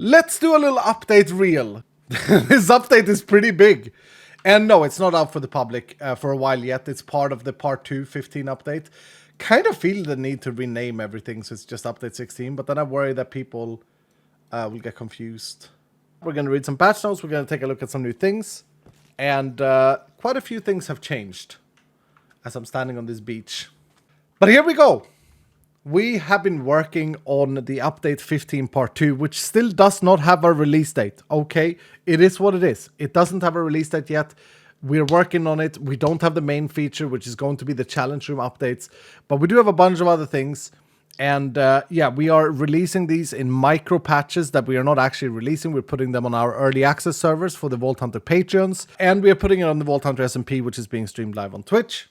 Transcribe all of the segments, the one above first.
Let's do a little update reel. This update is pretty big. And no, it's not out for the public for a while yet. It's part of the part 2 15 update. Kind of feel the need to rename everything, so it's just update 16. But then I worry that people will get confused. We're going to read some patch notes. We're going to take a look at some new things. And quite a few things have changed as I'm standing on this beach. But here we go. We have been working on the update 15 part 2, which still does not have a release date. Okay, it is what it is. It doesn't have a release date yet. We're working on it. We don't have the main feature, which is going to be the challenge room updates. But we do have a bunch of other things. And yeah, we are releasing these in micro patches that we are not actually releasing. We're putting them on our early access servers for the Vault Hunter Patreons. And we are putting it on the Vault Hunter SMP, which is being streamed live on Twitch.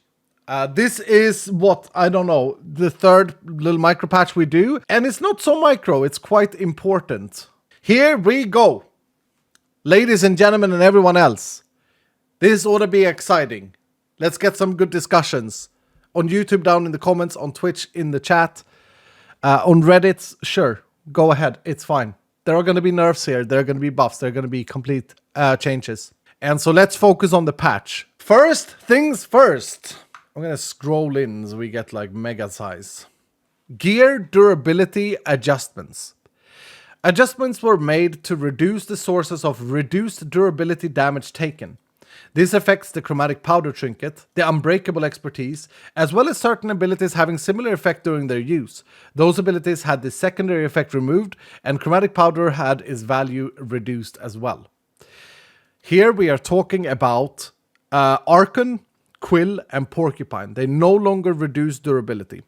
This is what, I don't know, the third little micro patch we do. And it's not so micro, it's quite important. Here we go. Ladies and gentlemen and everyone else. This ought to be exciting. Let's get some good discussions. On YouTube down in the comments, on Twitch in the chat. On Reddit, sure, go ahead, it's fine. There are going to be nerfs here, there are going to be buffs, there are going to be complete changes. And so let's focus on the patch. First things first. I'm going to scroll in so we get like mega size. Gear durability adjustments. Adjustments were made to reduce the sources of reduced durability damage taken. This affects the chromatic powder trinket, the unbreakable expertise, as well as certain abilities having similar effect during their use. Those abilities had the secondary effect removed, and chromatic powder had its value reduced as well. Here we are talking about Archon, Quill, and Porcupine. They no longer reduce durability.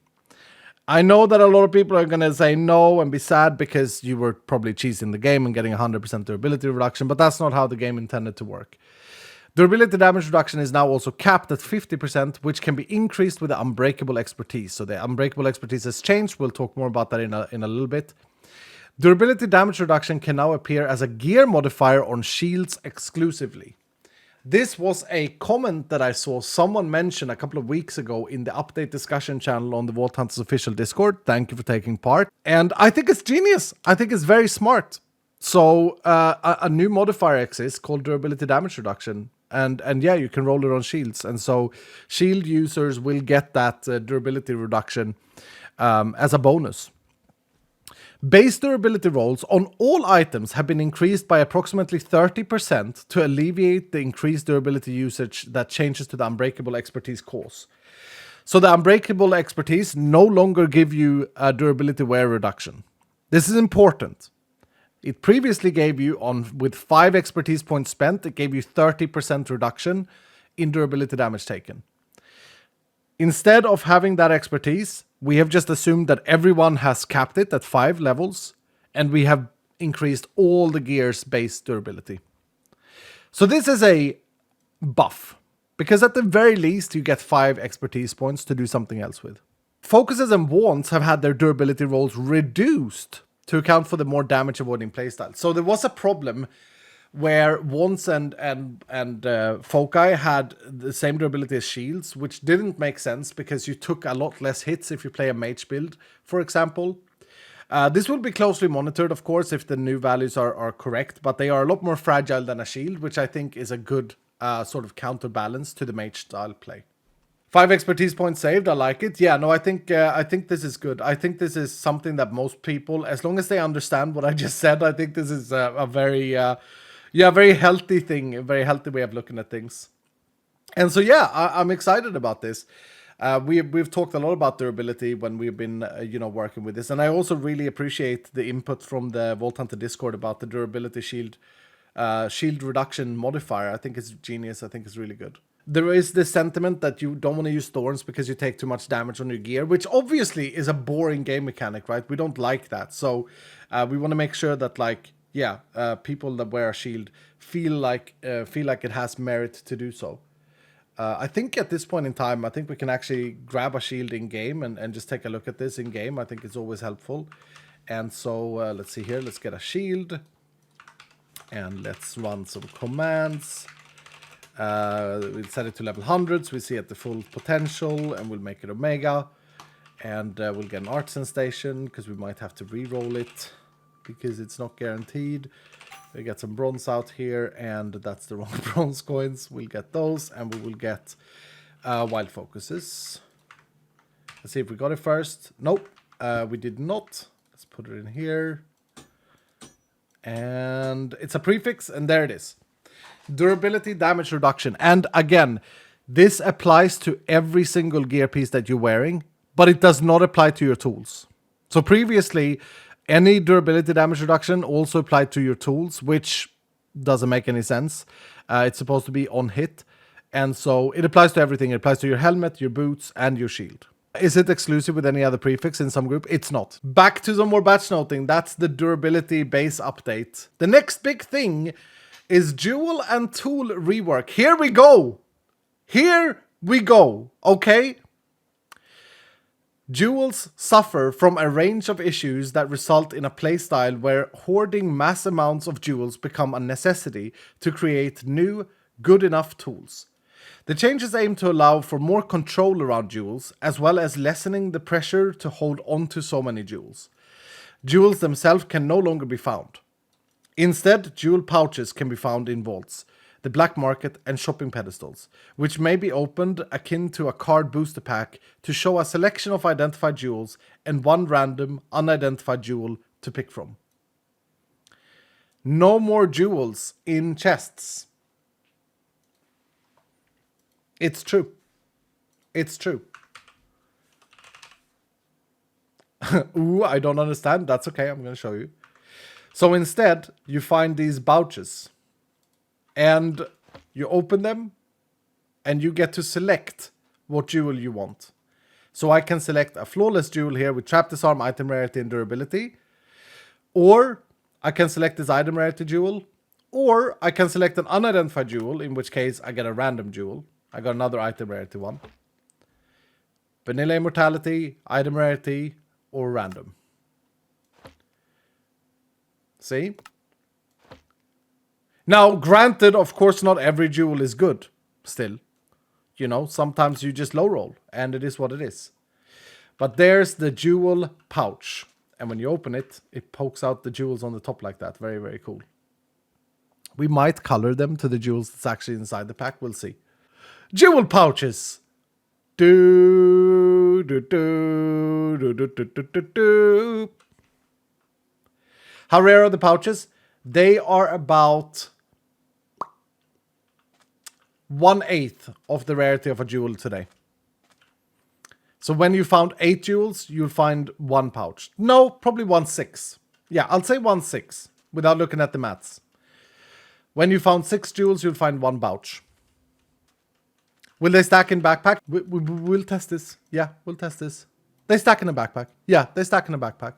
I know that a lot of people are going to say no and be sad because you were probably cheesing the game and getting 100% durability reduction, but that's not how the game intended to work. Durability damage reduction is now also capped at 50%, which can be increased with the unbreakable expertise. So the unbreakable expertise has changed. We'll talk more about that in a little bit. Durability damage reduction can now appear as a gear modifier on shields exclusively. This was a comment that I saw someone mention a couple of weeks ago in the update discussion channel on the Vault Hunters official Discord. Thank you for taking part. And I think it's genius. I think it's very smart. So a new modifier exists called durability damage reduction. And yeah, you can roll it on shields. And so shield users will get that durability reduction as a bonus. Base durability rolls on all items have been increased by approximately 30% to alleviate the increased durability usage that changes to the unbreakable expertise cause. So the unbreakable expertise no longer give you a durability wear reduction. This is important. It previously gave you, with 5 expertise points spent, it gave you 30% reduction in durability damage taken. Instead of having that expertise, we have just assumed that everyone has capped it at 5 levels, and we have increased all the gear's base durability. So this is a buff, because at the very least you get 5 expertise points to do something else with. Focuses and wands have had their durability rolls reduced to account for the more damage avoiding playstyle. So there was a problem where wands and foci had the same durability as shields, which didn't make sense because you took a lot less hits if you play a mage build, for example. This will be closely monitored, of course, if the new values are correct, but they are a lot more fragile than a shield, which I think is a good sort of counterbalance to the mage style play. 5 expertise points saved, I like it. Yeah, no, I think this is good. I think this is something that most people, as long as they understand what I just said, I think this is a very very healthy thing, a very healthy way of looking at things. And so yeah, I'm excited about this. We've talked a lot about durability when we've been working with this, and I also really appreciate the input from the Vault Hunter Discord about the durability shield reduction modifier. I think it's genius. I think it's really good. There is this sentiment that you don't want to use thorns because you take too much damage on your gear, which obviously is a boring game mechanic, right? We don't like that. So we want to make sure that people that wear a shield feel like it has merit to do so. I think at this point in time, I think we can actually grab a shield in game and just take a look at this in game. I think it's always helpful. And so let's see here. Let's get a shield and let's run some commands. We'll set it to level 100 so we see at the full potential, and we'll make it Omega. And we'll get an artisan station because we might have to re-roll it. because it's not guaranteed. We get some bronze out here, and that's the wrong bronze coins. We'll get those, and we will get wild focuses. Let's see if we got it first. Nope, we did not. Let's put it in here. And it's a prefix, and there it is. Durability, damage reduction. And again, this applies to every single gear piece that you're wearing, but it does not apply to your tools. So previously, any durability damage reduction also applied to your tools, which doesn't make any sense. It's supposed to be on hit. And so it applies to everything. It applies to your helmet, your boots, and your shield. Is it exclusive with any other prefix in some group? It's not. Back to some more batch noting. That's the durability base update. The next big thing is jewel and tool rework. Here we go. Here we go. Okay? Jewels suffer from a range of issues that result in a playstyle where hoarding mass amounts of jewels become a necessity to create new, good enough tools. The changes aim to allow for more control around jewels, as well as lessening the pressure to hold on to so many jewels. Jewels themselves can no longer be found. Instead, jewel pouches can be found in vaults, the black market, and shopping pedestals, which may be opened akin to a card booster pack to show a selection of identified jewels and one random unidentified jewel to pick from. No more jewels in chests. It's true. It's true. Ooh, I don't understand. That's okay. I'm going to show you. So instead, you find these pouches. And you open them. And you get to select what jewel you want. So I can select a flawless jewel here with trap disarm, item rarity, and durability. Or I can select this item rarity jewel. Or I can select an unidentified jewel, in which case I get a random jewel. I got another item rarity one. Vanilla immortality, item rarity, or random. See? Now, granted, of course, not every jewel is good. Still. You know, sometimes you just low roll, and it is what it is. But there's the jewel pouch. And when you open it, it pokes out the jewels on the top like that. Very, very cool. We might color them to the jewels that's actually inside the pack. We'll see. Jewel pouches. Do, do, do, do, do, do, do, do, do. How rare are the pouches? They are about 1/8 of the rarity of a jewel today. So when you found 8 jewels, you'll find 1 pouch. No, probably 1/6. Yeah, I'll say 1/6 without looking at the maths. When you found 6 jewels, you'll find 1 pouch. Will they stack in backpack? We'll test this. Yeah, we'll test this. They stack in a backpack. Yeah, they stack in a backpack.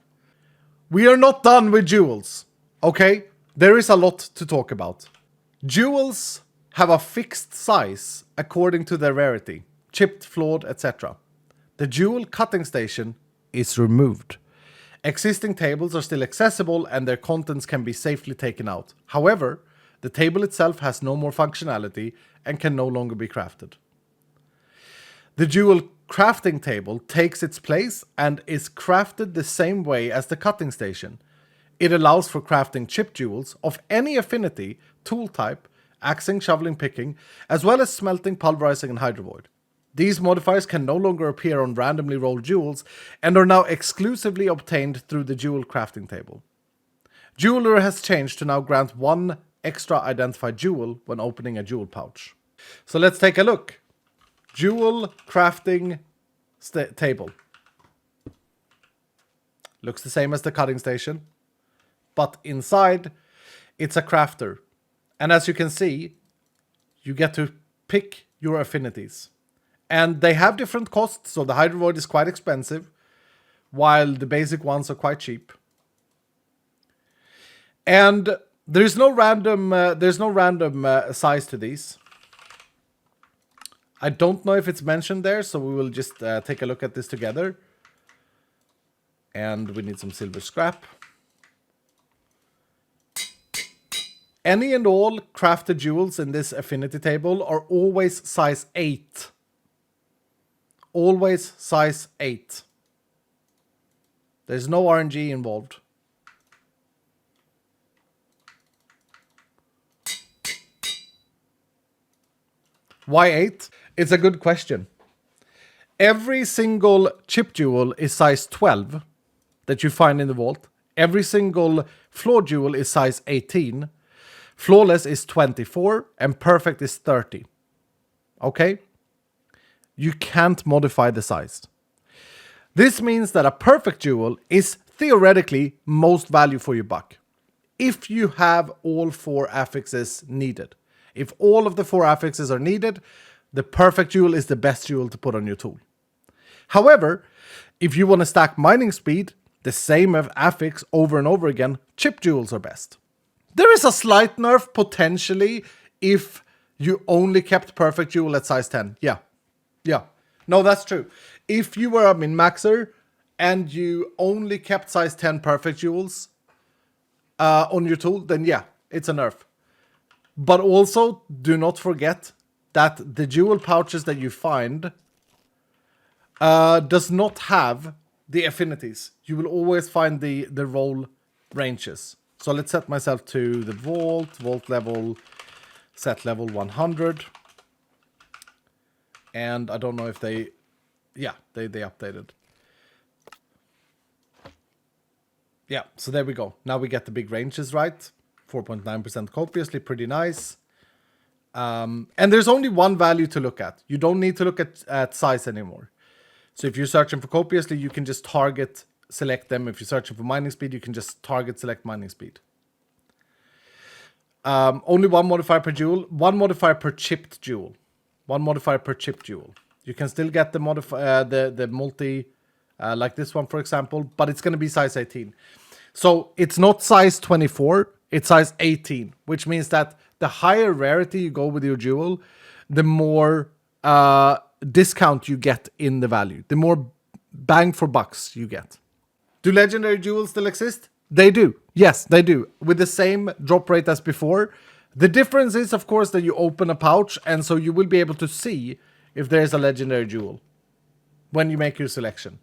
We are not done with jewels. Okay? There is a lot to talk about. Jewels have a fixed size according to their rarity. Chipped, flawed, etc. The jewel cutting station is removed. Existing tables are still accessible and their contents can be safely taken out. However, the table itself has no more functionality and can no longer be crafted. The jewel crafting table takes its place and is crafted the same way as the cutting station. It allows for crafting chip jewels of any affinity, tool type, axing, shoveling, picking, as well as smelting, pulverizing, and hydrovoid. These modifiers can no longer appear on randomly rolled jewels and are now exclusively obtained through the jewel crafting table. Jeweler has changed to now grant 1 extra identified jewel when opening a jewel pouch. So let's take a look. Jewel crafting table. Looks the same as the cutting station. But inside, it's a crafter. And as you can see, you get to pick your affinities. And they have different costs, so the hydrovoid is quite expensive, while the basic ones are quite cheap. And there's no random size to these. I don't know if it's mentioned there, so we will just take a look at this together. And we need some silver scrap. Any and all crafted jewels in this affinity table are always size 8. Always size 8. There's no RNG involved. Why 8? It's a good question. Every single chip jewel is size 12 that you find in the vault. Every single floor jewel is size 18. Flawless is 24 and perfect is 30. Okay? You can't modify the size. This means that a perfect jewel is theoretically most value for your buck. If you have all 4 affixes needed. If all of the 4 affixes are needed, the perfect jewel is the best jewel to put on your tool. However, if you want to stack mining speed, the same affix over and over again, chip jewels are best. There is a slight nerf potentially if you only kept perfect jewel at size 10. Yeah. No, that's true. If you were a min-maxer and you only kept size 10 perfect jewels on your tool, then yeah, it's a nerf. But also, do not forget that the jewel pouches that you find does not have the affinities. You will always find the roll ranges. So let's set myself to the vault level, set level 100. And I don't know if they updated. Yeah, so there we go. Now we get the big ranges right. 4.9% copiously, pretty nice. And there's only one value to look at. You don't need to look at size anymore. So if you're searching for copiously, you can just target select them. If you're searching for mining speed, you can just target select mining speed. Only one modifier per jewel, one modifier per chipped jewel. One modifier per chipped jewel. You can still get the multi, like this one, for example, but it's going to be size 18. So it's not size 24, it's size 18, which means that the higher rarity you go with your jewel, the more discount you get in the value, the more bang for bucks you get. Do legendary jewels still exist? They do. Yes, they do. With the same drop rate as before. The difference is, of course, that you open a pouch, and so you will be able to see if there is a legendary jewel when you make your selection.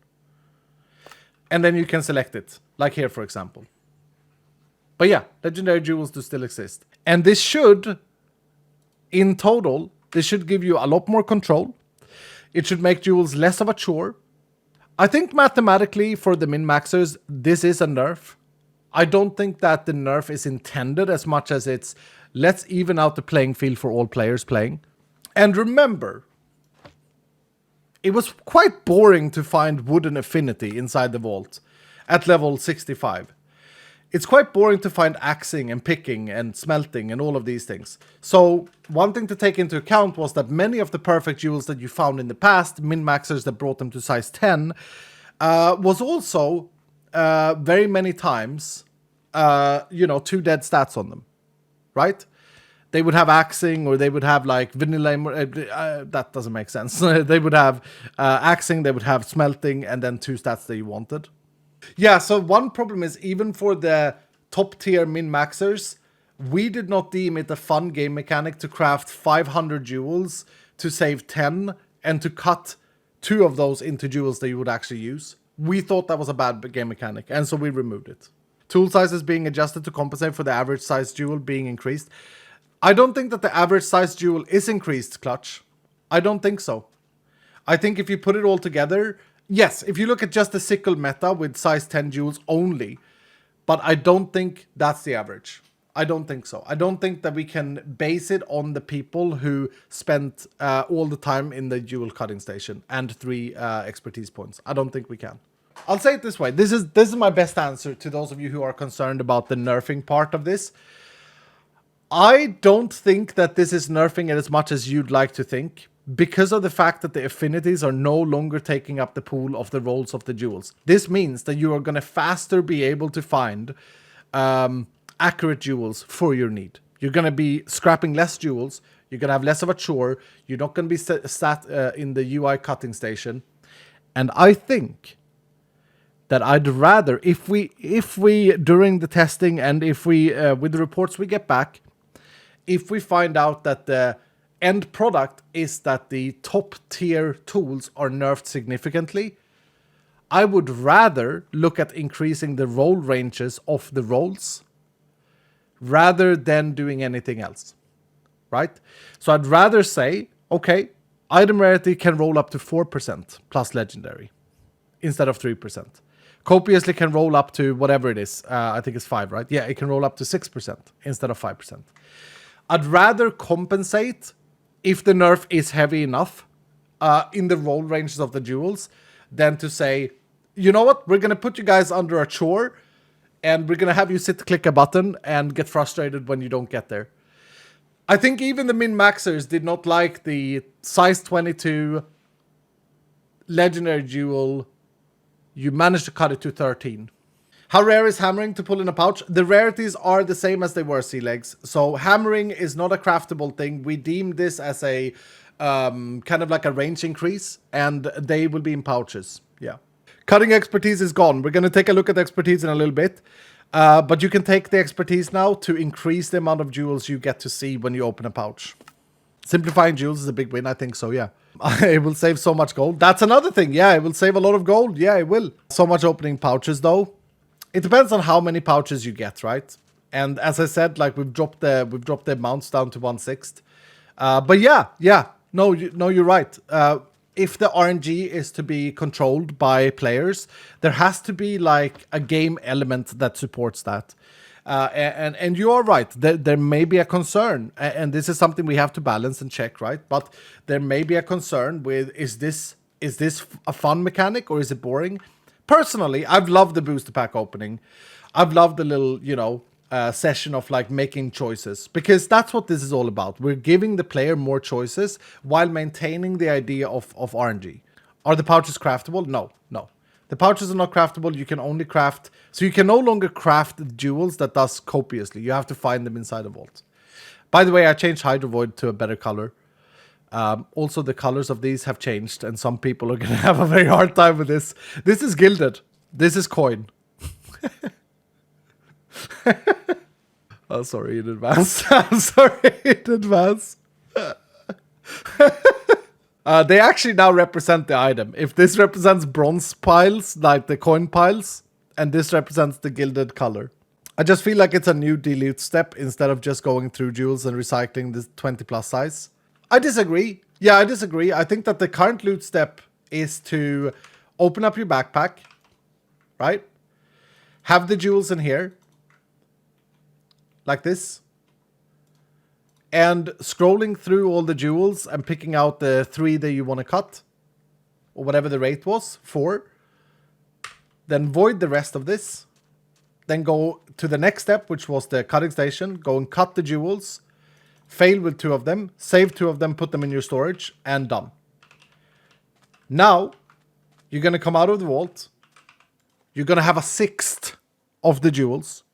And then you can select it, like here, for example. But yeah, legendary jewels do still exist. And this should, in total, this should give you a lot more control. It should make jewels less of a chore. I think mathematically, for the min-maxers, this is a nerf. I don't think that the nerf is intended as much as it's let's even out the playing field for all players playing. And remember, it was quite boring to find wooden affinity inside the vault at level 65. It's quite boring to find axing and picking and smelting and all of these things. So one thing to take into account was that many of the perfect jewels that you found in the past, min-maxers that brought them to size 10, was also very many times, 2 dead stats on them, right? They would have axing, or they would have like vanilla. That doesn't make sense. They would have axing, they would have smelting, and then 2 stats that you wanted. Yeah, so one problem is, even for the top tier min-maxers, we did not deem it a fun game mechanic to craft 500 jewels to save 10 and to cut 2 of those into jewels that you would actually use. We thought that was a bad game mechanic, and so we removed it. Tool sizes being adjusted to compensate for the average size jewel being increased. I don't think that the average size jewel is increased, Clutch. I don't think so. I think if you put it all together, yes, if you look at just the sickle meta with size 10 jewels only, but I don't think that's the average. I don't think so. I don't think that we can base it on the people who spent all the time in the jewel cutting station and 3 expertise points. I don't think we can. I'll say it this way. This is my best answer to those of you who are concerned about the nerfing part of this. I don't think that this is nerfing it as much as you'd like to think, because of the fact that the affinities are no longer taking up the pool of the rolls of the jewels. This means that you are going to faster be able to find accurate jewels for your need. You're going to be scrapping less jewels. You're going to have less of a chore. You're not going to be sat in the UI cutting station. And I think that I'd rather, if we during the testing and if we with the reports we get back, if we find out that the end product is that the top tier tools are nerfed significantly, I would rather look at increasing the roll ranges of the rolls rather than doing anything else, right? So I'd rather say Okay, item rarity can roll up to 4% plus legendary instead of 3%. Copiously can roll up to whatever it is. I think it's 5, right? Yeah, it can roll up to 6% instead of 5%. I'd rather compensate if the nerf is heavy enough in the roll ranges of the jewels than to say, you know what, we're going to put you guys under a chore and we're going to have you click a button and get frustrated when you don't get there. I think even the min-maxers did not like the size 22 legendary jewel. You managed to cut it to 13. How rare is hammering to pull in a pouch? The rarities are the same as they were sea legs. So hammering is not a craftable thing. We deem this as a kind of like a range increase, and they will be in pouches. Yeah. Cutting expertise is gone. We're going to take a look at expertise in a little bit. But you can take the expertise now to increase the amount of jewels you get to see when you open a pouch. Simplifying jewels is a big win, I think so, yeah. It will save so much gold. That's another thing, yeah, it will save a lot of gold. Yeah, it will. So much opening pouches, though. It depends on how many pouches you get, right? And as I said, like we've dropped the amounts down to 1/6. But yeah. No, you're right. If the RNG is to be controlled by players, there has to be like a game element that supports that. And you are right. There may be a concern, and this is something we have to balance and check, right? But there may be a concern with is this a fun mechanic or is it boring? Personally, I've loved the booster pack opening. I've loved the little, session of like making choices, because that's what this is all about. We're giving the player more choices while maintaining the idea of RNG. Are the pouches craftable? No. The pouches are not craftable. You can only craft, so you can no longer craft jewels that does copiously. You have to find them inside a vault. By the way, I changed Hydro Void to a better color. Also, the colors of these have changed, and some people are going to have a very hard time with this. This is gilded. This is coin. Oh, sorry in advance. I'm sorry in advance. They actually now represent the item. If this represents bronze piles, like the coin piles, and this represents the gilded color. I just feel like it's a new dilute step instead of just going through jewels and recycling this 20 plus size. I disagree. Yeah, I disagree. I think that the current loot step is to open up your backpack, right? Have the jewels in here, like this. And scrolling through all the jewels and picking out the 3 that you want to cut, or whatever the rate was, 4. Then void the rest of this. Then go to the next step, which was the cutting station. Go and cut the jewels. Fail with 2 of them, save 2 of them, put them in your storage, and done. Now, you're going to come out of the vault. You're going to have a 1/6 of the jewels.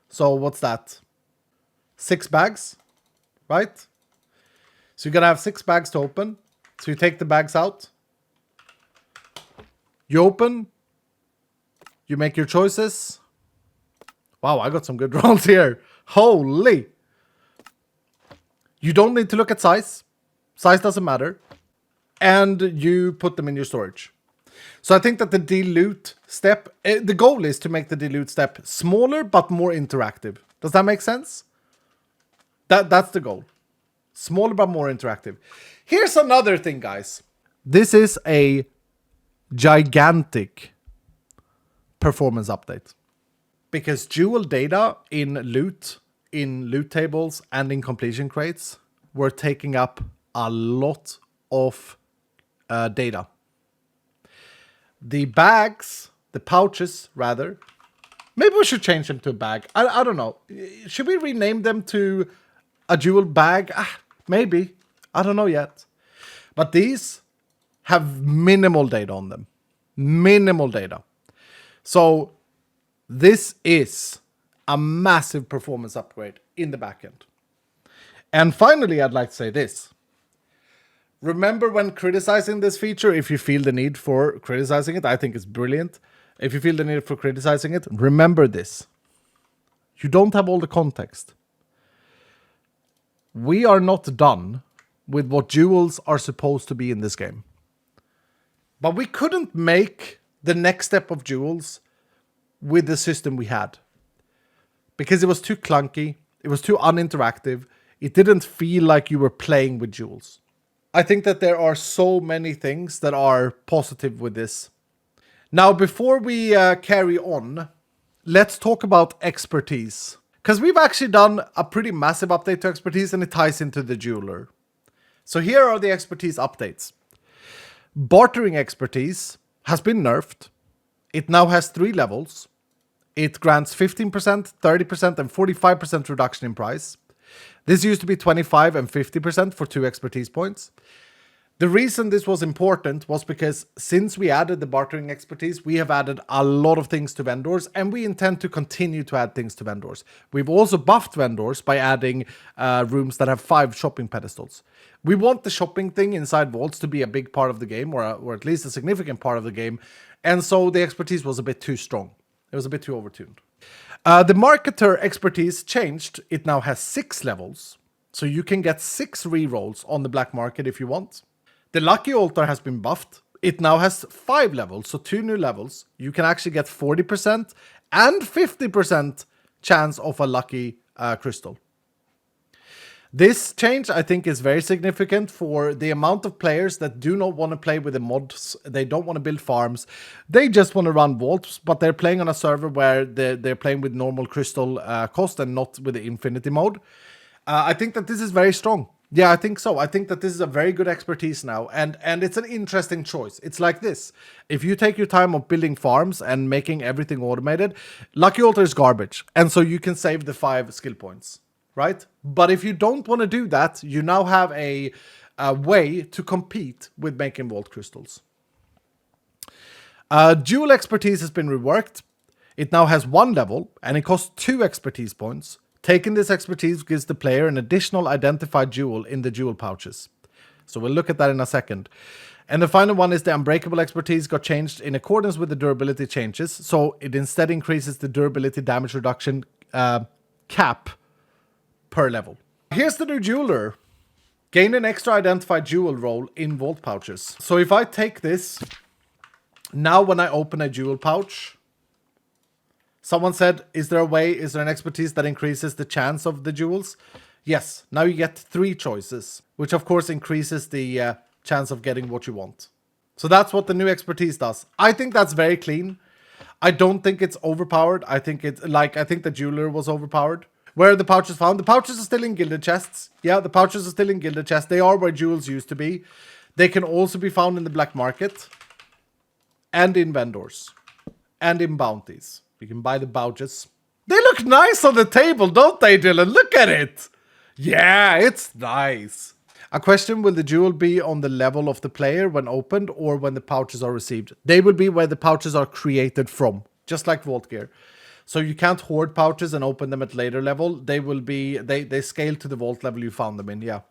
So what's that? 6 bags, right? So you're going to have 6 bags to open. So you take the bags out. You open. You make your choices. Wow, I got some good rolls here. Holy! You don't need to look at size. Size doesn't matter. And you put them in your storage. So I think that the dilute step, the goal is to make the dilute step smaller but more interactive. Does that make sense? That's the goal. Smaller but more interactive. Here's another thing, guys. This is a gigantic performance update. Because jewel data in loot tables and in completion crates were taking up a lot of data. The bags, the pouches rather, maybe we should change them to a bag. I don't know. Should we rename them to a jewel bag? Maybe. I don't know yet. But these have minimal data on them. Minimal data. So this is a massive performance upgrade in the backend. And finally, I'd like to say this. Remember when criticizing this feature, if you feel the need for criticizing it, I think it's brilliant. If you feel the need for criticizing it, remember this. You don't have all the context. We are not done with what jewels are supposed to be in this game. But we couldn't make the next step of jewels with the system we had. Because it was too clunky, it was too uninteractive, it didn't feel like you were playing with jewels. I think that there are so many things that are positive with this. Now, before we carry on, let's talk about expertise. Because we've actually done a pretty massive update to expertise, and it ties into the jeweler. So here are the expertise updates. Bartering expertise has been nerfed. It now has 3 levels. It grants 15%, 30%, and 45% reduction in price. This used to be 25 and 50% for 2 expertise points. The reason this was important was because since we added the bartering expertise, we have added a lot of things to vendors, and we intend to continue to add things to vendors. We've also buffed vendors by adding rooms that have 5 shopping pedestals. We want the shopping thing inside vaults to be a big part of the game, or at least a significant part of the game, and so the expertise was a bit too strong. It was a bit too overtuned. The marketer expertise changed. It now has 6 levels, so you can get 6 rerolls on the black market if you want. The lucky altar has been buffed. It now has 5 levels, so 2 new levels. You can actually get 40% and 50% chance of a lucky crystal. This change, I think, is very significant for the amount of players that do not want to play with the mods. They don't want to build farms. They just want to run vaults, but they're playing on a server where they're playing with normal crystal cost and not with the infinity mode. I think that this is very strong. Yeah, I think so. I think that this is a very good expertise now, and it's an interesting choice. It's like this. If you take your time of building farms and making everything automated, Lucky Altar is garbage, and so you can save the 5 skill points, right? But if you don't want to do that, you now have a way to compete with making vault crystals. Jewel expertise has been reworked. It now has 1 level, and it costs 2 expertise points. Taking this expertise gives the player an additional identified jewel in the jewel pouches. So we'll look at that in a second. And the final one is the unbreakable expertise got changed in accordance with the durability changes. So it instead increases the durability damage reduction cap per level. Here's the new jeweler. Gain an extra identified jewel roll in vault pouches. So if I take this, now when I open a jewel pouch, someone said, is there an expertise that increases the chance of the jewels? Yes, now you get 3 choices, which of course increases the chance of getting what you want. So that's what the new expertise does. I think that's very clean. I don't think it's overpowered. I think the jeweler was overpowered. Where are the pouches found? The pouches are still in gilded chests. Yeah, the pouches are still in gilded chests. They are where jewels used to be. They can also be found in the black market, and in vendors, and in bounties. You can buy the pouches. They look nice on the table, don't they, Dylan? Look at it. Yeah, it's nice. A question, will the jewel be on the level of the player when opened or when the pouches are received? They will be where the pouches are created from, just like Vault Gear. So you can't hoard pouches and open them at later level. They will be, they scale to the vault level you found them in, yeah.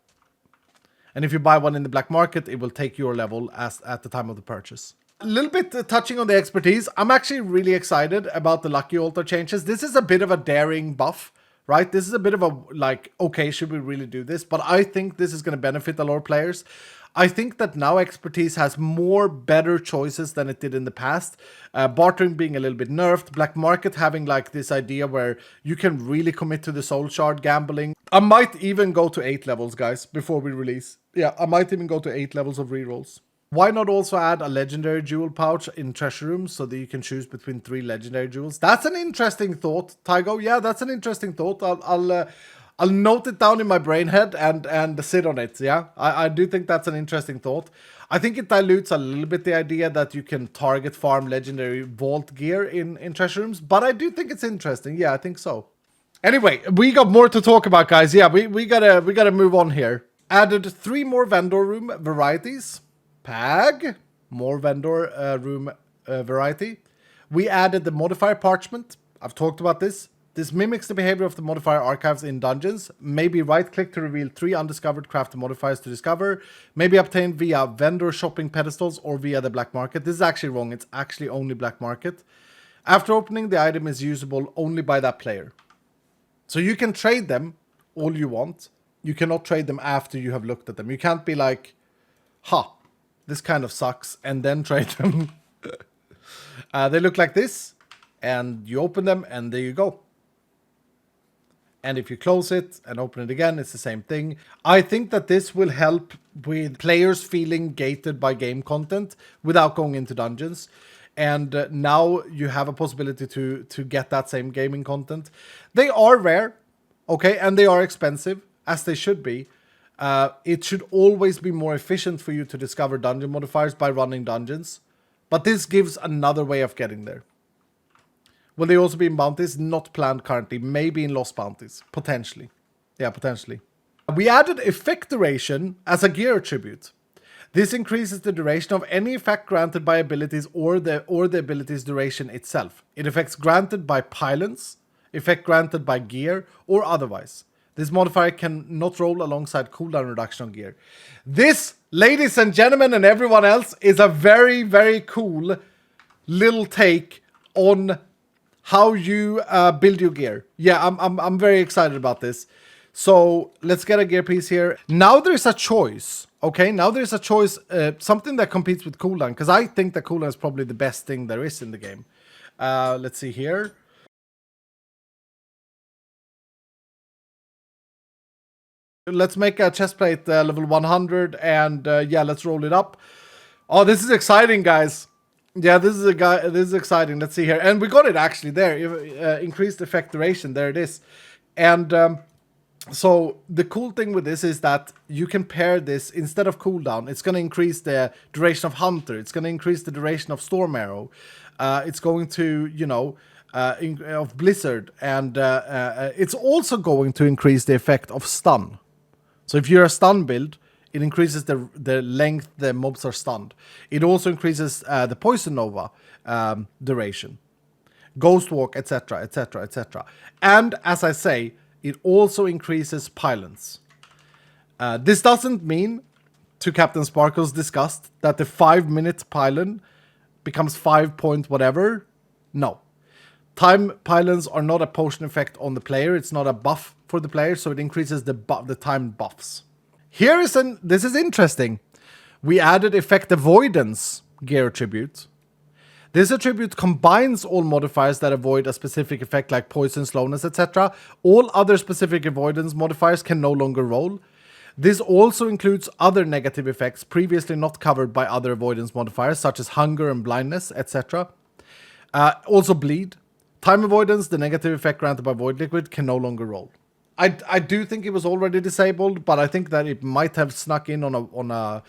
And if you buy one in the black market, it will take your level at the time of the purchase. A little bit touching on the expertise, I'm actually really excited about the Lucky Altar changes. This is a bit of a daring buff, right? This is a bit of a, like, okay, should we really do this? But I think this is going to benefit a lot of players. I think that now expertise has more better choices than it did in the past. Bartering being a little bit nerfed. Black market having like this idea where you can really commit to the soul shard gambling. I might even go to 8 levels, guys, before we release. Yeah, I might even go to 8 levels of rerolls. Why not also add a legendary jewel pouch in treasure rooms so that you can choose between 3 legendary jewels? That's an interesting thought, Tygo. Yeah, that's an interesting thought. I'll note it down in my brain head and sit on it. Yeah, I do think that's an interesting thought. I think it dilutes a little bit the idea that you can target farm legendary vault gear in treasure rooms, but I do think it's interesting. Yeah, I think so. Anyway, we got more to talk about, guys. Yeah, we gotta move on here. Added 3 more vendor room varieties. Pag, more vendor room variety. We added the modifier parchment. I've talked about this. This mimics the behavior of the modifier archives in dungeons. Maybe right-click to reveal 3 undiscovered crafted modifiers to discover. Maybe obtained via vendor shopping pedestals or via the black market. This is actually wrong. It's actually only black market. After opening, the item is usable only by that player. So you can trade them all you want. You cannot trade them after you have looked at them. You can't be like, this kind of sucks, and then trade them. They look like this, and you open them, and there you go. And if you close it and open it again, it's the same thing. I think that this will help with players feeling gated by game content without going into dungeons. And now you have a possibility to get that same gaming content. They are rare, okay, and they are expensive, as they should be. It should always be more efficient for you to discover dungeon modifiers by running dungeons. But this gives another way of getting there. Will they also be in bounties? Not planned currently. Maybe in lost bounties. Potentially. Yeah, potentially. We added effect duration as a gear attribute. This increases the duration of any effect granted by abilities or the ability's duration itself. It affects granted by pylons, effect granted by gear, or otherwise. This modifier can not roll alongside cooldown reduction on gear. This, ladies and gentlemen, and everyone else, is a very, very cool little take on how you build your gear. Yeah, I'm very excited about this. So let's get a gear piece here. Now there's a choice. Okay, now there's a choice, something that competes with cooldown, because I think that cooldown is probably the best thing there is in the game. Let's see here. Let's make a chestplate level 100, and yeah, let's roll it up. Oh, this is exciting, guys. Yeah, this is exciting. Let's see here, and we got it actually there. Increased effect duration. There it is, and so the cool thing with this is that you can pair this instead of cooldown. It's going to increase the duration of Hunter. It's going to increase the duration of Storm Arrow. It's going to, you know, of Blizzard, and it's also going to increase the effect of Stun. So if you're a stun build, it increases the length the mobs are stunned. It also increases the Poison Nova duration, Ghost Walk, etc., etc., etc. And as I say, it also increases pylons. This doesn't mean, to Captain Sparkle's disgust, that the 5-minute pylon becomes 5 point whatever. No. Time pylons are not a potion effect on the player. It's not a buff for the player, so it increases the time buffs. This is interesting. We added effect avoidance gear attribute. This attribute combines all modifiers that avoid a specific effect like poison, slowness, etc. All other specific avoidance modifiers can no longer roll. This also includes other negative effects previously not covered by other avoidance modifiers, such as hunger and blindness, etc. Also bleed. Time avoidance, the negative effect granted by Void Liquid, can no longer roll. I do think it was already disabled, but I think that it might have snuck in on a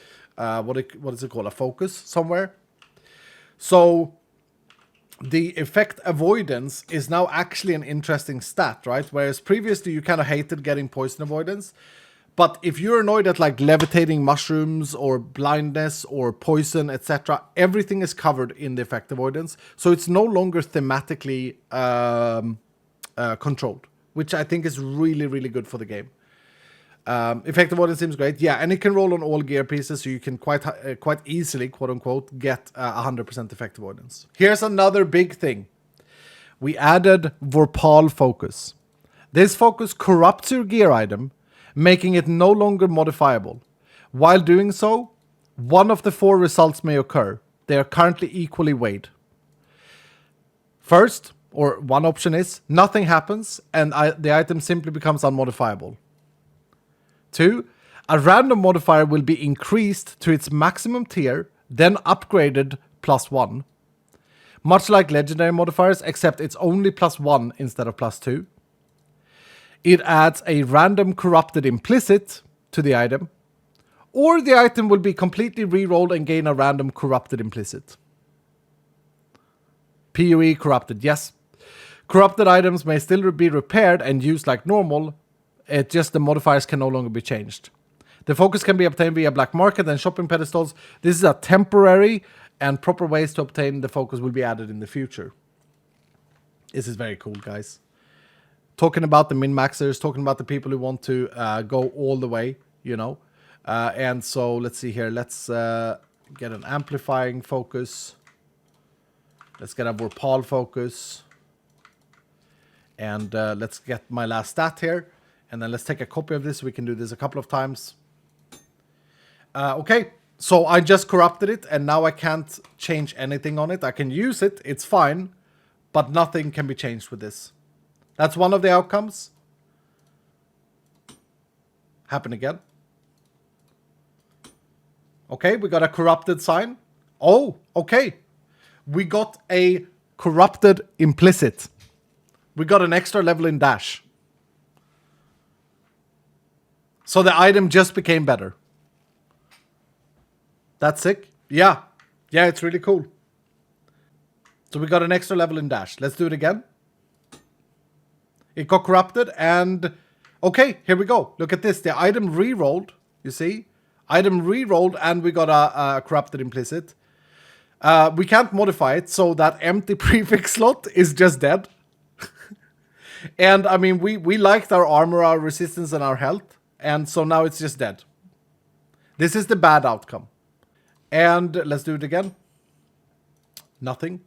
what is it called, a focus somewhere. So the effect avoidance is now actually an interesting stat, right? Whereas previously you kind of hated getting poison avoidance. But if you're annoyed at like levitating mushrooms or blindness or poison, etc., everything is covered in the effect avoidance. So it's no longer thematically controlled, which I think is really, really good for the game. Effect avoidance seems great. Yeah, and it can roll on all gear pieces, so you can quite easily, quote unquote, get 100% effect avoidance. Here's another big thing. We added Vorpal Focus. This focus corrupts your gear item, making it no longer modifiable. While doing so, one of the 4 results may occur. They are currently equally weighed. First, or one option is, nothing happens and the item simply becomes unmodifiable. 2, a random modifier will be increased to its maximum tier, then upgraded +1. Much like legendary modifiers, except it's only +1 instead of +2. It adds a random corrupted implicit to the item, or the item will be completely re-rolled and gain a random corrupted implicit. PoE corrupted, yes. Corrupted items may still be repaired and used like normal, it's just the modifiers can no longer be changed. The focus can be obtained via black market and shopping pedestals. This is a temporary, and proper ways to obtain the focus will be added in the future. This is very cool, guys. Talking about the min-maxers, talking about the people who want to go all the way, you know. And so, let's see here. Let's get an amplifying focus. Let's get a Vorpal Focus. And let's get my last stat here. And then let's take a copy of this. We can do this a couple of times. Okay, so I just corrupted it, and now I can't change anything on it. I can use it, it's fine, but nothing can be changed with this. That's one of the outcomes. Happen again. Okay, we got a corrupted sign. Oh, okay. We got a corrupted implicit. We got an extra level in dash. So the item just became better. That's sick. Yeah. Yeah, it's really cool. So we got an extra level in dash. Let's do it again. It got corrupted and... Okay, here we go. Look at this. The item re-rolled. You see? Item re-rolled and we got a corrupted implicit. We can't modify it, so that empty prefix slot is just dead. And I mean, we liked our armor, our resistance, and our health. And so now it's just dead. This is the bad outcome. And let's do it again. Nothing.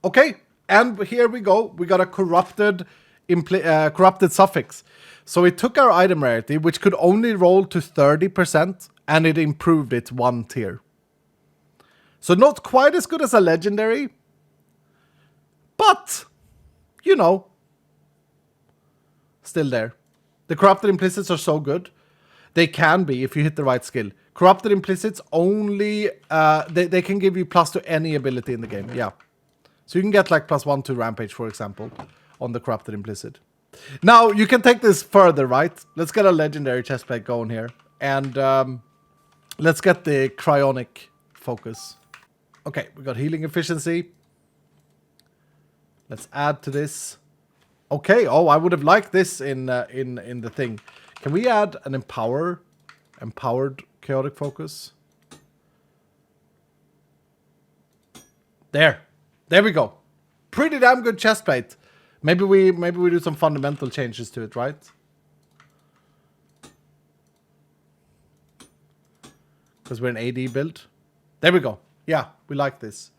Okay, and here we go. We got a corrupted suffix. So it took our item rarity, which could only roll to 30%, and it improved it 1 tier. So not quite as good as a legendary, but, you know, still there. The corrupted implicits are so good. They can be if you hit the right skill. Corrupted implicits only, they can give you plus to any ability in the game, yeah. So you can get like +1 to Rampage, for example, on the corrupted implicit. Now, you can take this further, right? Let's get a legendary chestplate going here. And let's get the cryonic focus. Okay, we got healing efficiency. Let's add to this. Okay, oh, I would have liked this in the thing. Can we add an empowered chaotic focus? There we go. Pretty damn good chestplate. Maybe we do some fundamental changes to it, right? Because we're an AD build. There we go. Yeah, we like this.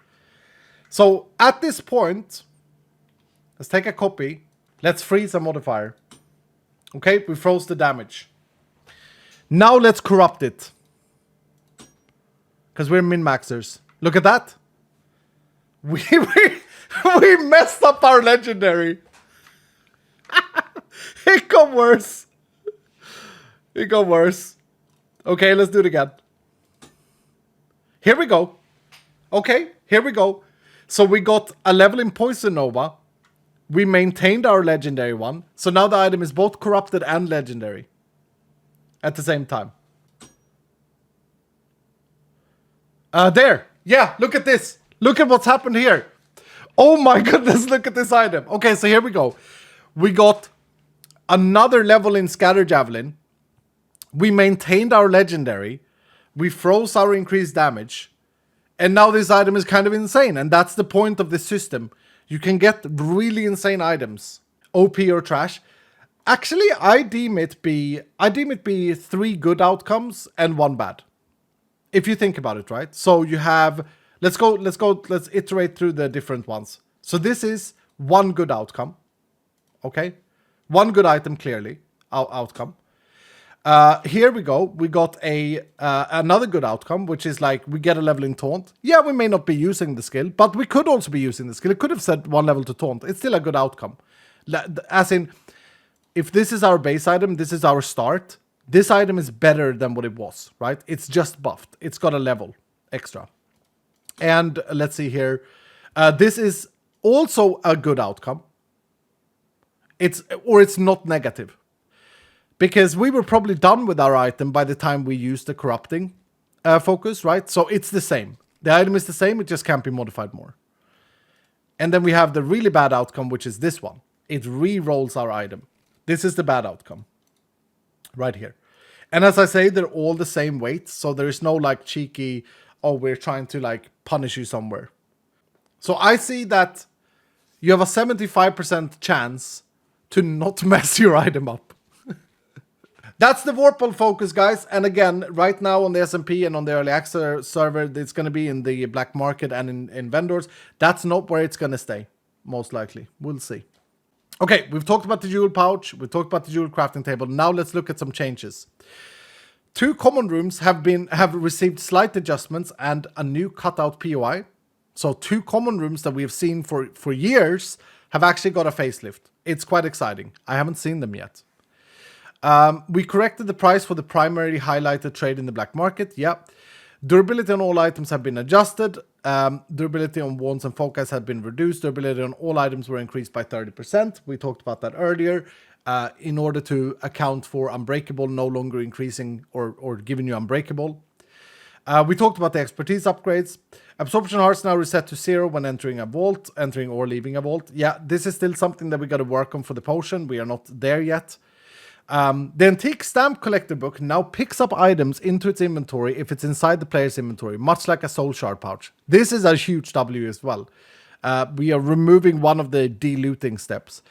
So at this point, let's take a copy. Let's freeze a modifier. Okay, we froze the damage. Now let's corrupt it. Because we're min-maxers. Look at that. We messed up our legendary. It got worse. It got worse. Okay, let's do it again. Here we go. Okay, here we go. So we got a level in Poison Nova. We maintained our legendary one. So now the item is both corrupted and legendary. At the same time. There. Yeah, look at this. Look at what's happened here. Oh my goodness, look at this item. Okay, so here we go. We got another level in Scatter Javelin. We maintained our legendary. We froze our increased damage. And now this item is kind of insane. And that's the point of this system. You can get really insane items. OP or trash. Actually, I deem it be 3 good outcomes and 1 bad. If you think about it, right? So you have... Let's iterate through the different ones. So this is 1 good outcome. Okay? 1 good item, clearly. Outcome. Here we go. We got another good outcome, which is like we get a level in taunt. Yeah, we may not be using the skill, but we could also be using the skill. It could have said 1 level to taunt. It's still a good outcome. As in, if this is our base item, this is our start. This item is better than what it was, right? It's just buffed. It's got a level extra. And let's see here. This is also a good outcome. It's not negative. Because we were probably done with our item by the time we used the corrupting focus, right? So it's the same. The item is the same, it just can't be modified more. And then we have the really bad outcome, which is this one. It re-rolls our item. This is the bad outcome. Right here. And as I say, they're all the same weight. So there is no like cheeky, oh, we're trying to like punish you somewhere. So I see that you have a 75% chance to not mess your item up. That's the Vorpal Focus, guys. And again, right now on the SMP and on the early access server, it's going to be in the black market and in vendors. That's not where it's going to stay, most likely. We'll see. Okay, we've talked about the jewel pouch. We've talked about the jewel crafting table. Now let's look at some changes. 2 common rooms have received slight adjustments and a new cutout POI. So 2 common rooms that we have seen for years have actually got a facelift. It's quite exciting. I haven't seen them yet. We corrected the price for the primarily highlighted trade in the black market. Yep. Durability on all items have been adjusted. Durability on wands and focus have been reduced. Durability on all items were increased by 30%. We talked about that earlier. In order to account for unbreakable no longer increasing or giving you unbreakable. We talked about the expertise upgrades. Absorption hearts now reset to 0 when entering a vault, entering or leaving a vault. Yeah, this is still something that we got to work on for the potion. We are not there yet. The antique stamp collector book now picks up items into its inventory if it's inside the player's inventory, much like a soul shard pouch. This is a huge W as well. We are removing one of the de-looting steps.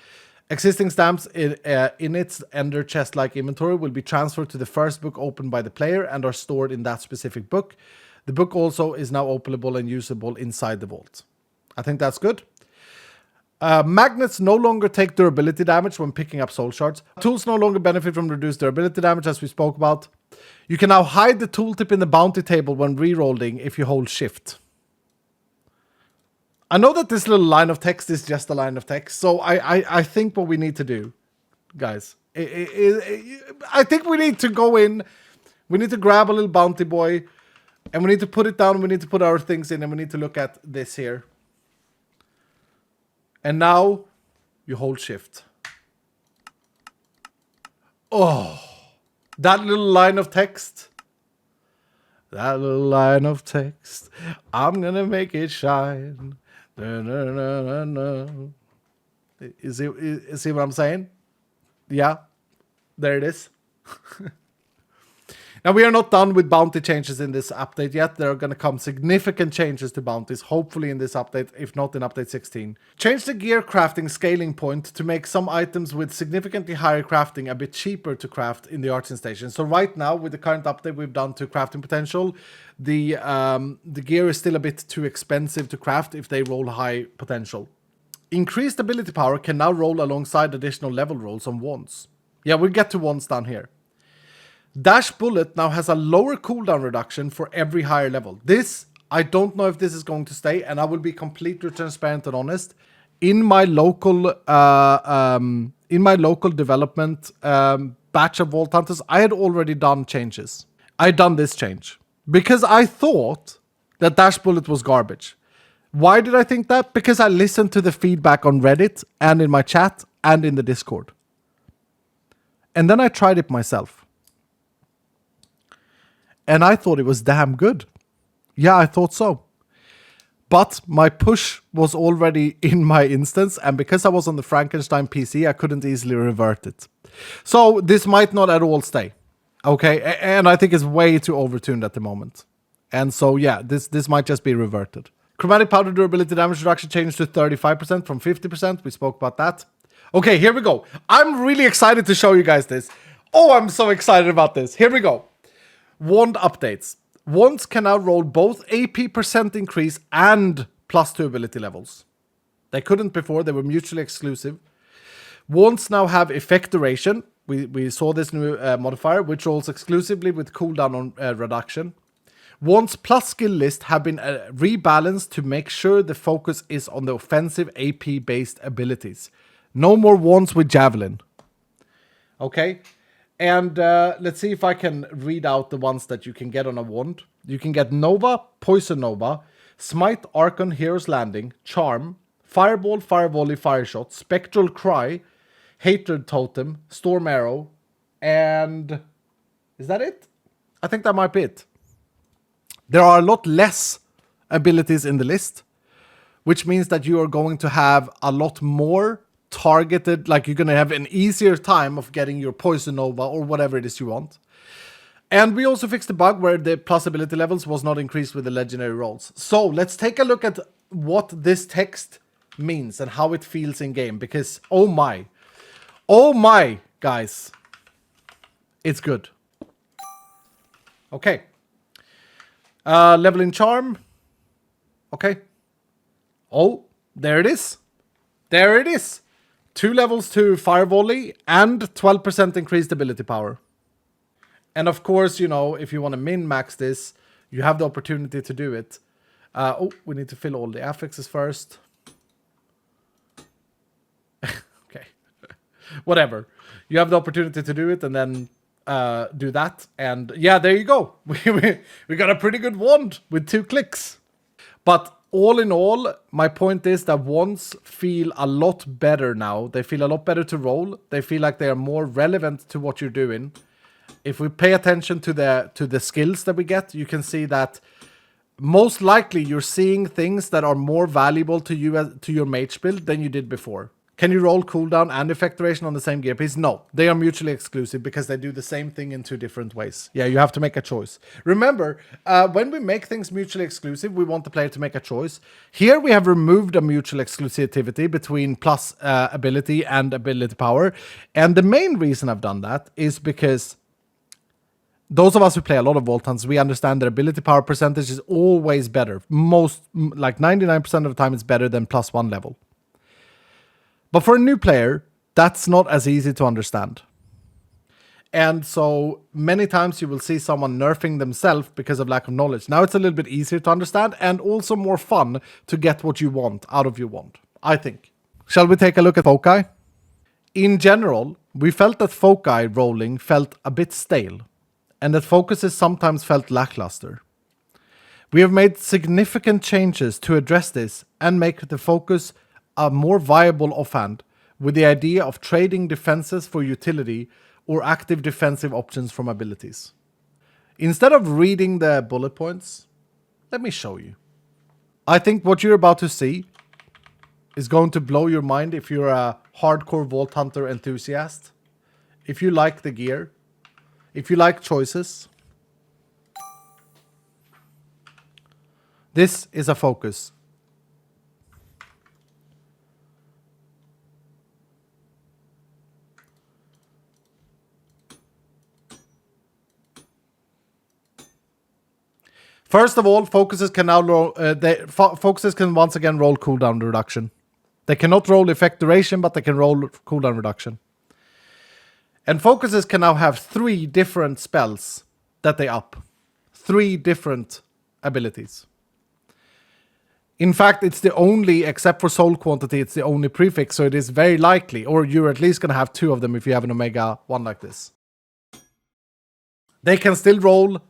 Existing stamps in its ender chest-like inventory will be transferred to the first book opened by the player and are stored in that specific book. The book also is now openable and usable inside the vault. I think that's good. Magnets no longer take durability damage when picking up soul shards. Tools no longer benefit from reduced durability damage, as we spoke about. You can now hide the tooltip in the bounty table when rerolling if you hold shift. I know that this little line of text is just a line of text, so I think what we need to do, guys, I think we need to go in, we need to grab a little bounty boy, and we need to put it down, we need to put our things in, and we need to look at this here. And now, you hold shift. Oh, that little line of text. That little line of text. I'm gonna make it shine. No, no, no, no, no. See what I'm saying? Yeah, there it is. Now, we are not done with bounty changes in this update yet. There are going to come significant changes to bounties, hopefully in this update, if not in update 16. Change the gear crafting scaling point to make some items with significantly higher crafting a bit cheaper to craft in the arts station. So right now, with the current update we've done to crafting potential, the gear is still a bit too expensive to craft if they roll high potential. Increased ability power can now roll alongside additional level rolls on wands. Yeah, we'll get to wands down here. Dash Bullet now has a lower cooldown reduction for every higher level. This, I don't know if this is going to stay, and I will be completely transparent and honest. In my local development batch of Vault Hunters, I had already done changes. I had done this change because I thought that Dash Bullet was garbage. Why did I think that? Because I listened to the feedback on Reddit and in my chat and in the Discord. And then I tried it myself. And I thought it was damn good. Yeah, I thought so. But my push was already in my instance, and because I was on the Frankenstein PC, I couldn't easily revert it. So this might not at all stay. Okay, and I think it's way too overtuned at the moment. And so yeah, this might just be reverted. Chromatic powder durability damage reduction changed to 35% from 50%. We spoke about that. Okay, here we go. I'm really excited to show you guys this. Oh, I'm so excited about this. Here we go. Wand updates. Wands can now roll both AP percent increase and +2 ability levels. They couldn't before, they were mutually exclusive. Wands now have effect duration. We saw this new modifier, which rolls exclusively with cooldown on reduction. Wands plus skill list have been rebalanced to make sure the focus is on the offensive AP based abilities. No more wands with javelin. Okay. And let's see if I can read out the ones that you can get on a wand. You can get Nova, Poison Nova, Smite, Archon, Hero's Landing, Charm, Fireball, Fire Volley, Fire Shot, Spectral Cry, Hatred Totem, Storm Arrow, and... is that it? I think that might be it. There are a lot less abilities in the list, which means that you are going to have a lot more targeted, like you're going to have an easier time of getting your Poison Nova or whatever it is you want. And we also fixed the bug where the plus ability levels was not increased with the legendary rolls. So let's take a look at what this text means and how it feels in game, because oh my, guys, it's good. Okay. Leveling charm. Okay. Oh, there it is. There it is. 2 levels to Fire Volley and 12% increased ability power. And of course, you know, if you want to min-max this, you have the opportunity to do it. Oh, we need to fill all the affixes first. Okay. whatever. You have the opportunity to do it and then do that. And yeah, there you go. We got a pretty good wand with 2 clicks. But all in all, my point is that wands feel a lot better now. They feel a lot better to roll. They feel like they are more relevant to what you're doing. If we pay attention to the skills that we get, you can see that most likely you're seeing things that are more valuable to you to your mage build than you did before. Can you roll cooldown and effect duration on the same gear piece? No, they are mutually exclusive because they do the same thing in 2 different ways. Yeah, you have to make a choice. Remember, when we make things mutually exclusive, we want the player to make a choice. Here we have removed a mutual exclusivity between plus ability and ability power. And the main reason I've done that is because those of us who play a lot of Vault Hunts, we understand that ability power percentage is always better. Like 99% of the time, it's better than +1 level. But for a new player, that's not as easy to understand. And so many times you will see someone nerfing themselves because of lack of knowledge. Now it's a little bit easier to understand and also more fun to get what you want out of your wand, I think. Shall we take a look at foci? In general, we felt that foci rolling felt a bit stale, and that focuses sometimes felt lackluster. We have made significant changes to address this and make the focus a more viable offhand, with the idea of trading defenses for utility or active defensive options from abilities. Instead of reading the bullet points, let me show you. I think what you're about to see is going to blow your mind if you're a hardcore Vault Hunter enthusiast, if you like the gear, if you like choices. This is a focus. First of all, focuses can now roll. Focuses can once again roll cooldown reduction. They cannot roll effect duration, but they can roll cooldown reduction. And focuses can now have 3 different spells that they up. 3 different abilities. In fact, it's the only, except for soul quantity, it's the only prefix, so it is very likely, or you're at least going to have 2 of them if you have an Omega 1 like this. They can still roll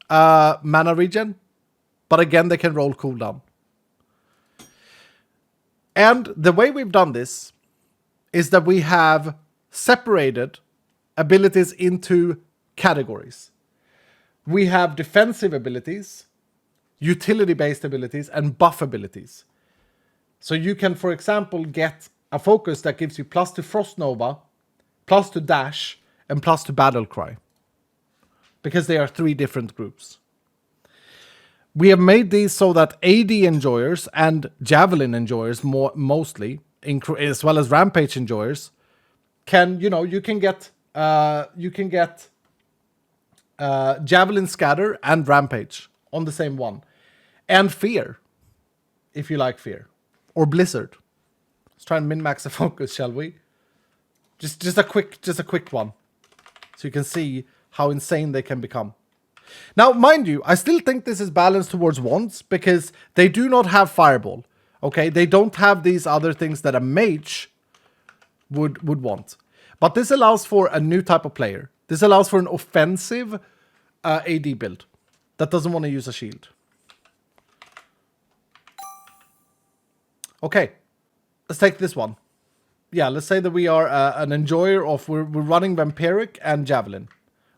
mana regen, but again, they can roll cooldown. And the way we've done this is that we have separated abilities into categories. We have defensive abilities, utility-based abilities, and buff abilities. So you can, for example, get a focus that gives you plus to Frost Nova, plus to Dash, and plus to Battle Cry. Because they are 3 different groups. We have made these so that AD enjoyers and Javelin enjoyers mostly, as well as Rampage enjoyers, can, you can get Javelin Scatter and Rampage on the same one. And Fear, if you like Fear. Or Blizzard. Let's try and min-max the focus, shall we? Just a quick one. So you can see how insane they can become. Now, mind you, I still think this is balanced towards wands because they do not have Fireball. Okay, they don't have these other things that a mage would want. But this allows for a new type of player. This allows for an offensive AD build that doesn't want to use a shield. Okay, let's take this one. Yeah, let's say that we are an enjoyer of, we're running Vampiric and Javelin.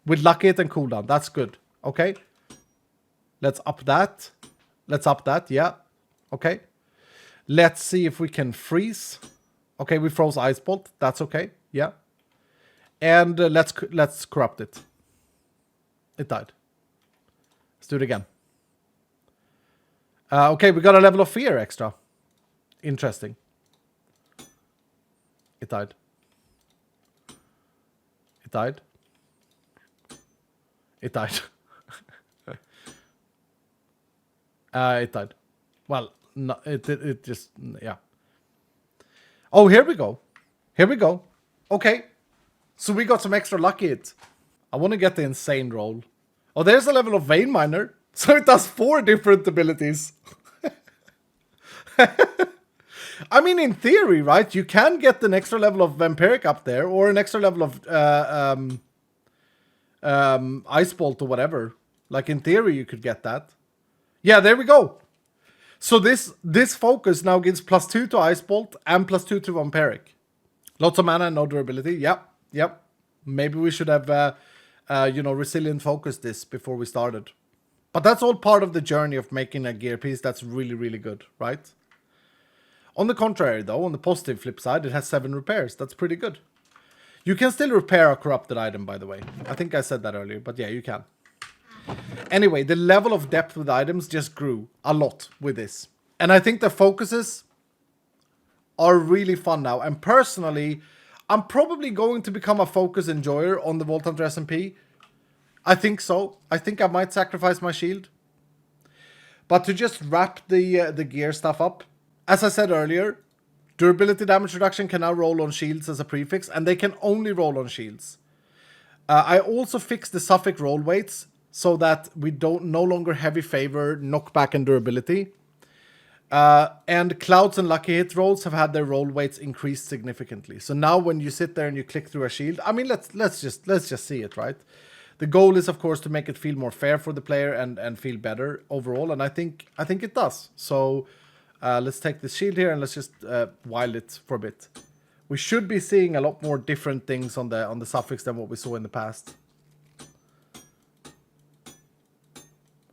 With Lucky Hit and cooldown. That's good. Okay. Let's up that. Yeah. Okay. Let's see if we can freeze. Okay, we froze Ice Bolt. That's okay. Yeah. And let's corrupt it. It died. Let's do it again. Okay, we got a level of fear extra. Interesting. It died. It died. It died. It died. Well, no, it just, yeah. Oh, here we go. Here we go. Okay. So we got some extra lucky hit. I want to get the insane roll. Oh, there's a level of Vein Miner. So it does 4 different abilities. I mean, in theory, right? You can get an extra level of Vampiric up there, or an extra level of Ice Bolt or whatever. Like, in theory, you could get that. Yeah, there we go. So this focus now gives +2 to Ice Bolt and +2 to Vampiric. Lots of mana and no durability. Yep. Maybe we should have, Resilient Focus this before we started. But that's all part of the journey of making a gear piece that's really, really good, right? On the contrary, though, on the positive flip side, it has 7 repairs. That's pretty good. You can still repair a corrupted item, by the way. I think I said that earlier, but yeah, you can. Anyway, the level of depth with items just grew a lot with this. And I think the focuses are really fun now. And personally, I'm probably going to become a focus enjoyer on the Vault Hunter SMP. I think so. I think I might sacrifice my shield. But to just wrap the gear stuff up, as I said earlier, durability damage reduction can now roll on shields as a prefix, and they can only roll on shields. I also fixed the suffix roll weights so that we don't no longer heavy favor knockback and durability. And clouds and lucky hit rolls have had their roll weights increased significantly. So now when you sit there and you click through a shield, I mean, let's just see it, right? The goal is, of course, to make it feel more fair for the player and feel better overall, and I think it does. So let's take this shield here and let's just wild it for a bit. We should be seeing a lot more different things on the suffix than what we saw in the past.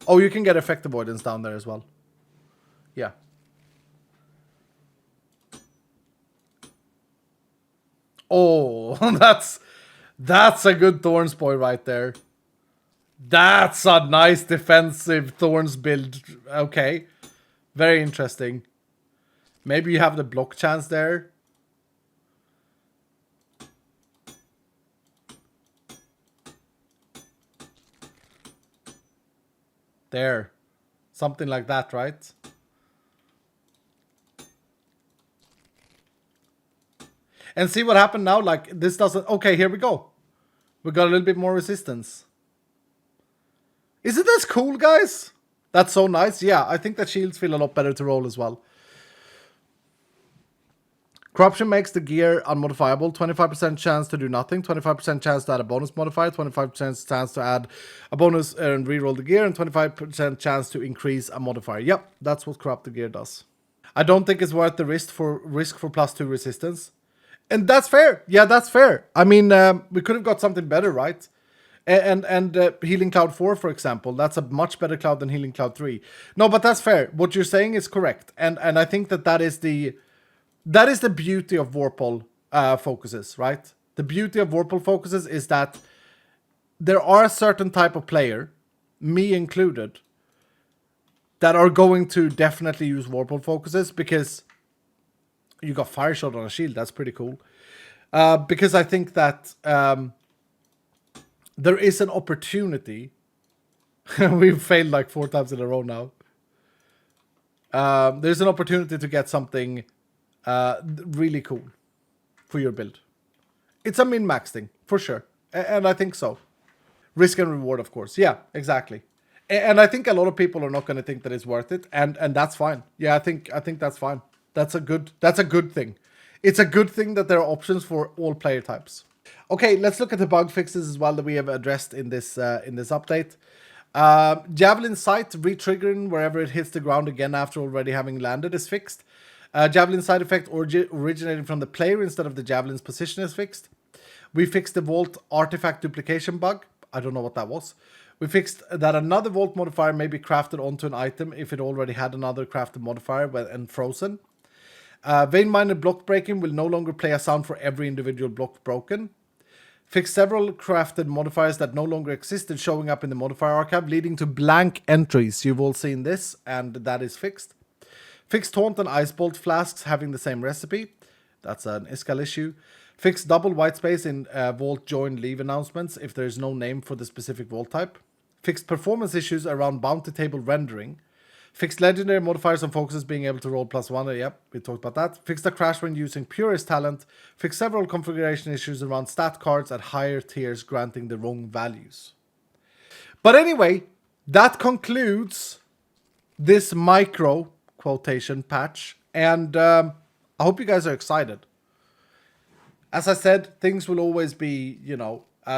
Oh, you can get effect avoidance down there as well. Yeah. Oh, that's a good Thorns boy right there. That's a nice defensive Thorns build. Okay. Very interesting. Maybe you have the block chance there. There. Something like that, right? And see what happened now? Like, this doesn't... Okay, here we go. We got a little bit more resistance. Isn't this cool, guys? That's so nice. Yeah, I think that shields feel a lot better to roll as well. Corruption makes the gear unmodifiable. 25% chance to do nothing. 25% chance to add a bonus modifier. 25% chance to add a bonus and reroll the gear. And 25% chance to increase a modifier. Yep, that's what corrupted gear does. I don't think it's worth the risk for +2 resistance. And that's fair. Yeah, that's fair. I mean, we could have got something better, right? And Healing Cloud 4, for example, that's a much better cloud than Healing Cloud 3. No, but that's fair. What you're saying is correct. And I think that is the beauty of Vorpal focuses, right? The beauty of Vorpal focuses is that there are a certain type of player, me included, that are going to definitely use Vorpal focuses because you got Fire Shot on a shield. That's pretty cool. Because I think that there is an opportunity. We've failed like 4 times in a row now. There's an opportunity to get something really cool for your build. It's a min-max thing, for sure. And I think so. Risk and reward, of course. Yeah, exactly. And I think a lot of people are not going to think that it's worth it. And that's fine. Yeah, I think that's fine. That's a good thing. It's a good thing that there are options for all player types. Okay, let's look at the bug fixes as well that we have addressed in this update. Javelin sight re-triggering wherever it hits the ground again after already having landed is fixed. Javelin side effect originating from the player instead of the javelin's position is fixed. We fixed the vault artifact duplication bug. I don't know what that was. We fixed that another vault modifier may be crafted onto an item if it already had another crafted modifier and frozen. Vein-minded block breaking will no longer play a sound for every individual block broken. Fixed several crafted modifiers that no longer existed showing up in the modifier archive, leading to blank entries. You've all seen this, and that is fixed. Fixed Taunt and Ice Bolt flasks having the same recipe. That's an iskall issue. Fixed double white space in vault join leave announcements if there is no name for the specific vault type. Fixed performance issues around bounty table rendering. Fixed legendary modifiers on focuses being able to roll +1. Yep, we talked about that. Fixed a crash when using Purist talent. Fixed several configuration issues around stat cards at higher tiers granting the wrong values. But anyway, that concludes this micro quotation patch. And I hope you guys are excited. As I said, things will always be,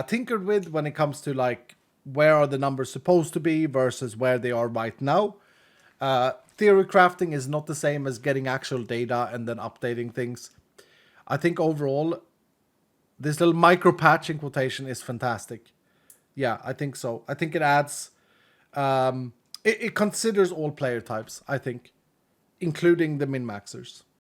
tinkered with when it comes to like where are the numbers supposed to be versus where they are right now. Theory crafting is not the same as getting actual data and then updating things. I think overall, this little micro patch in quotation is fantastic. Yeah, I think so. I think it adds, it considers all player types, I think, including the min-maxers.